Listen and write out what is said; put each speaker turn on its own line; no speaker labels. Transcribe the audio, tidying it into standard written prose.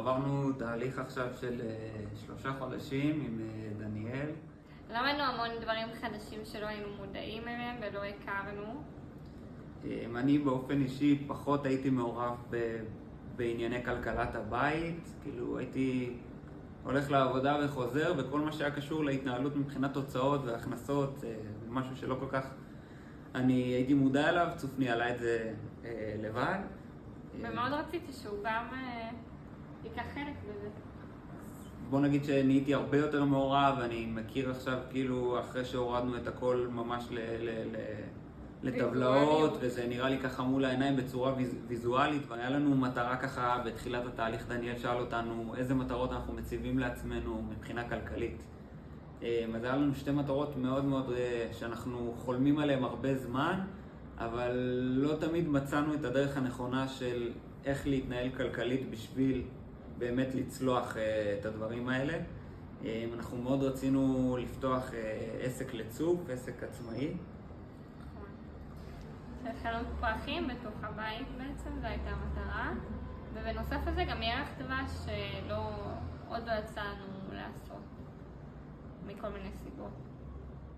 עברנו תהליך עכשיו של 3 חודשים עם דניאל.
למדנו המון דברים חדשים שלא היינו מודעים אליהם ולא הכרנו.
אני באופן אישי פחות הייתי מעורב בענייני כלכלת הבית, כאילו הייתי הולך לעבודה וחוזר, וכל מה שהיה קשור להתנהלות מבחינת תוצאות והכנסות, משהו שלא כל כך אני הייתי מודע אליו, צוף ניהלה את זה לבד.
ומאוד רציתי שהוא גם ייקח חלק בזה.
בוא נגיד שנהייתי הרבה יותר מעורב, ואני מכיר עכשיו כאילו אחרי שהורדנו את הכל ממש לטבלאות, וזה נראה לי ככה מול העיניים בצורה ויזואלית, והיה לנו מטרה ככה בתחילת התהליך. דניאל שאל אותנו איזה מטרות אנחנו מציבים לעצמנו מבחינה כלכלית. אז היה לנו 2 מטרות מאוד מאוד שאנחנו חולמים עליהן הרבה זמן, אבל לא תמיד מצאנו את הדרך הנכונה של איך להתנהל כלכלית בשביל באמת לצלוח את הדברים האלה. אנחנו מאוד רצינו לפתוח עסק לצוף, עסק עצמאי.
של חנות פרחים בתוך הבית בעצם, זו הייתה המטרה. ובנוסף לזה גם ירח דבש שעוד לא יצא לנו לעשות, מכל מיני סיבות.